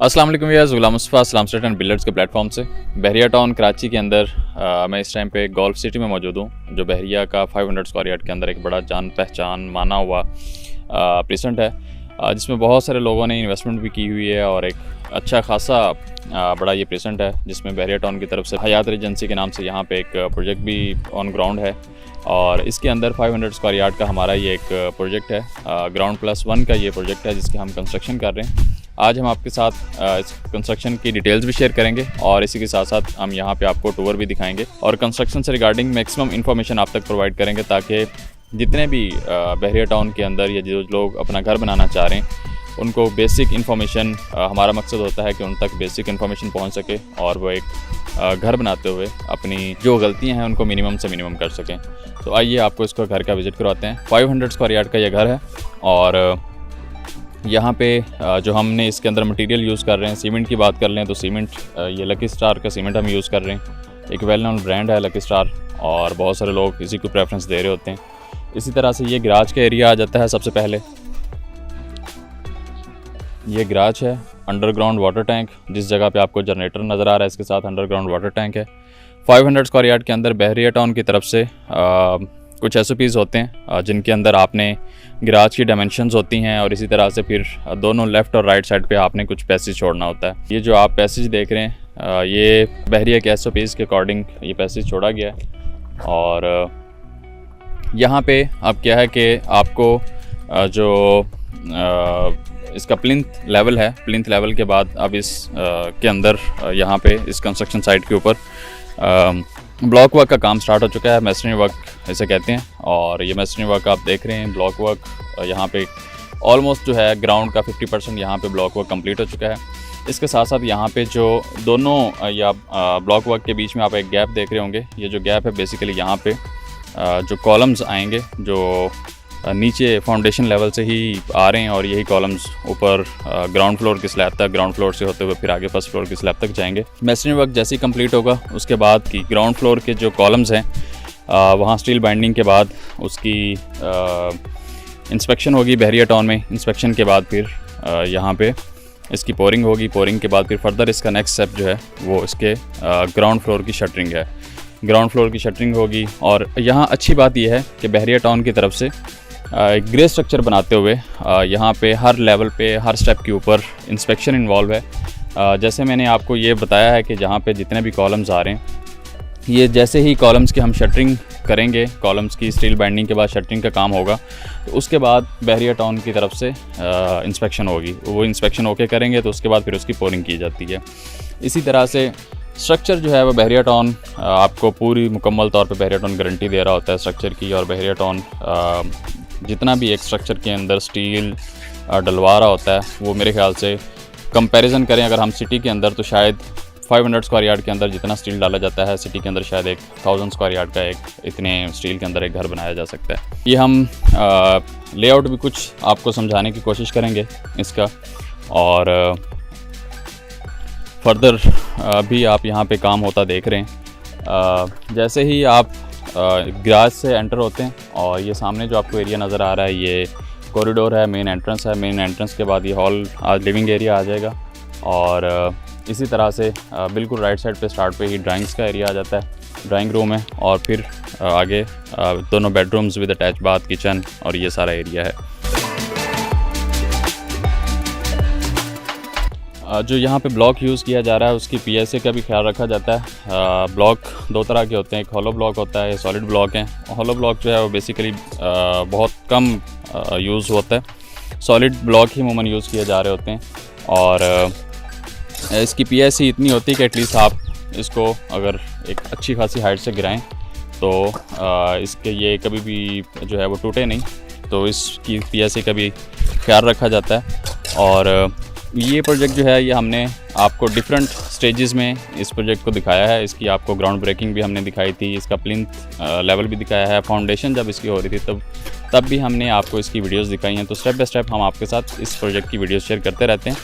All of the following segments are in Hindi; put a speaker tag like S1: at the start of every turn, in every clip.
S1: अस्सलाम वालेकुम यार, गुलाम मुस्तफ़ा अस्सलाम स्टेट एंड बिल्डर्स के प्लेटफॉर्म से बहरिया टाउन कराची के अंदर मैं इस टाइम पे गोल्फ सिटी में मौजूद हूँ, जो बहरिया का 500 स्क्वायर यार्ड के अंदर एक बड़ा जान पहचान माना हुआ प्रेजेंट है, जिसमें बहुत सारे लोगों ने इन्वेस्टमेंट भी की हुई है और एक अच्छा खासा बड़ा ये प्रेजेंट है, जिसमें बहरिया टाउन की तरफ से हयात एजेंसी के नाम से यहाँ पे एक प्रोजेक्ट भी ऑन ग्राउंड है और इसके अंदर 500 स्क्वायर यार्ड का हमारा ये एक प्रोजेक्ट है। ग्राउंड प्लस 1 का ये प्रोजेक्ट है जिसकी हम कंस्ट्रक्शन कर रहे हैं। आज हम आपके साथ इस कंस्ट्रक्शन की डिटेल्स भी शेयर करेंगे और इसी के साथ साथ हम यहाँ पे आपको टूर भी दिखाएंगे और कंस्ट्रक्शन से रिगार्डिंग मैक्सिमम इन्फॉर्मेशन आप तक प्रोवाइड करेंगे, ताकि जितने भी बहरिया टाउन के अंदर या जो लोग अपना घर बनाना चाह रहे हैं उनको बेसिक इन्फॉर्मेशन, हमारा मकसद होता है कि उन तक बेसिक इन्फॉर्मेशन पहुँच सके और वो एक घर बनाते हुए अपनी जो गलतियाँ हैं उनको मिनिमम से मिनिमम कर सकें। तो आइए आपको इसको घर का विज़िट करवाते हैं। 500 स्क्वायर यार्ड का ये घर है और यहाँ पे जो हमने इसके अंदर मटेरियल यूज़ कर रहे हैं, सीमेंट की बात कर लें तो सीमेंट ये लकी स्टार का सीमेंट हम यूज़ कर रहे हैं। एक वेल नोन ब्रांड है लकी स्टार और बहुत सारे लोग इसी को प्रेफरेंस दे रहे होते हैं। इसी तरह से ये गराज का एरिया आ जाता है। सबसे पहले ये गराज है, अंडरग्राउंड वाटर टैंक, जिस जगह पे आपको जनरेटर नज़र आ रहा है इसके साथ अंडरग्राउंड वाटर टैंक है। 500 स्क्वायर यार्ड के अंदर बहरिया टाउन की तरफ से कुछ SOPs होते हैं जिनके अंदर आपने गराज की डायमेंशंस होती हैं और इसी तरह से फिर दोनों लेफ़्ट और राइट साइड पे आपने कुछ पैसेज छोड़ना होता है। ये जो आप पैसेज देख रहे हैं ये बहरिया के SOPs के अकॉर्डिंग ये पैसेज छोड़ा गया है। और यहाँ पे अब क्या है कि आपको जो इसका प्लिंथ लेवल है, प्लिंथ लेवल के बाद अब इस के अंदर यहाँ पे इस कंस्ट्रक्शन साइट के ऊपर ब्लॉक वर्क का काम स्टार्ट हो चुका है। मेसनरी वर्क इसे कहते हैं और ये मेसनरी वर्क आप देख रहे हैं। ब्लॉक वर्क यहाँ पे ऑलमोस्ट जो है ग्राउंड का 50% यहाँ पे ब्लॉक वर्क कंप्लीट हो चुका है। इसके साथ साथ यहाँ पे जो दोनों या ब्लॉक वर्क के बीच में आप एक गैप देख रहे होंगे, ये जो गैप है बेसिकली यहाँ पे जो कॉलम्स आएंगे जो नीचे फाउंडेशन लेवल से ही आ रहे हैं और यही कॉलम्स ऊपर ग्राउंड फ्लोर की स्लैब तक, ग्राउंड फ्लोर से होते हुए फिर आगे फर्स्ट फ्लोर की स्लैब तक जाएंगे। मेसनरी वर्क जैसे ही कंप्लीट होगा उसके बाद की ग्राउंड फ्लोर के जो कॉलम्स हैं वहाँ स्टील बाइंडिंग के बाद उसकी इंस्पेक्शन होगी बहरिया टाउन में। इंस्पेक्शन के बाद फिर यहाँ पे इसकी पोरिंग होगी। पोरिंग के बाद फिर फर्दर इसका नेक्स्ट स्टेप जो है वो इसके ग्राउंड फ्लोर की शटरिंग है। ग्राउंड फ्लोर की शटरिंग होगी और यहाँ अच्छी बात यह है कि बहरिया टाउन की तरफ से ग्रे स्ट्रक्चर बनाते हुए यहाँ पे हर लेवल पे हर स्टेप के ऊपर इंस्पेक्शन इन्वॉल्व है। जैसे मैंने आपको ये बताया है कि जहाँ पे जितने भी कॉलम्स आ रहे हैं, ये जैसे ही कॉलम्स की हम शटरिंग करेंगे, कॉलम्स की स्टील बाइंडिंग के बाद शटरिंग का काम होगा, तो उसके बाद बहरिया टाउन की तरफ से इंस्पेक्शन होगी। वो इंस्पेक्शन ओके करेंगे तो उसके बाद फिर उसकी पोरिंग की जाती है। इसी तरह से स्ट्रक्चर जो है वो बहरिया टाउन आपको पूरी मुकम्मल तौर पे बहरिया टाउन गारंटी दे रहा होता है स्ट्रक्चर की। और बहरिया टाउन जितना भी एक स्ट्रक्चर के अंदर स्टील डलवा रहा होता है वो मेरे ख्याल से कंपैरिजन करें अगर हम सिटी के अंदर, तो शायद 500 स्क्वायर यार्ड के अंदर जितना स्टील डाला जाता है सिटी के अंदर शायद एक 1000 स्क्वायर यार्ड का एक इतने स्टील के अंदर एक घर बनाया जा सकता है। ये हम लेआउट भी कुछ आपको समझाने की कोशिश करेंगे इसका और फर्दर भी आप यहाँ पे काम होता देख रहे हैं। जैसे ही आप गैराज से एंटर होते हैं और ये सामने जो आपको एरिया नज़र आ रहा है ये कॉरिडोर है, मेन एंट्रेंस है। मेन एंट्रेंस के बाद ये हॉल आज लिविंग एरिया आ जाएगा और इसी तरह से बिल्कुल राइट साइड पे स्टार्ट पे ही ड्राइंग्स का एरिया आ जाता है। ड्राइंग रूम है और फिर आगे दोनों bedrooms with attach bath, kitchen और ये सारा एरिया है। जो यहाँ पे ब्लॉक यूज़ किया जा रहा है उसकी PSA का भी ख्याल रखा जाता है। ब्लॉक दो तरह के होते हैं, एक हॉलो ब्लॉक होता है, सॉलिड ब्लॉक है। हॉलो ब्लॉक जो है वो बेसिकली बहुत कम यूज़ होता है, सॉलिड ब्लॉक ही अमूमन यूज़ किए जा रहे होते हैं और इसकी PSA इतनी होती है कि एटलीस्ट आप इसको अगर एक अच्छी खासी हाइट से गिराएं तो इसके ये कभी भी जो है वो टूटे नहीं, तो इसकी PSA का भी ख्याल रखा जाता है। और ये प्रोजेक्ट जो है ये हमने आपको डिफरेंट स्टेजेस में इस प्रोजेक्ट को दिखाया है। इसकी आपको ग्राउंड ब्रेकिंग भी हमने दिखाई थी, इसका प्लिंथ लेवल भी दिखाया है, फाउंडेशन जब इसकी हो रही थी तब भी हमने आपको इसकी वीडियोस दिखाई हैं। तो स्टेप बाय स्टेप हम आपके साथ इस प्रोजेक्ट की वीडियोस शेयर करते रहते हैं।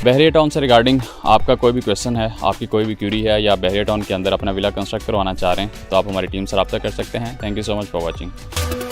S1: बहरिया टाउन से रिगार्डिंग आपका कोई भी क्वेश्चन है, आपकी कोई भी क्यूरी है या बहरिया टाउन के अंदर अपना विला कंस्ट्रक्ट करवाना चाह रहे हैं तो आप हमारी टीम से रब्ता कर सकते हैं। Thank you so much for watching.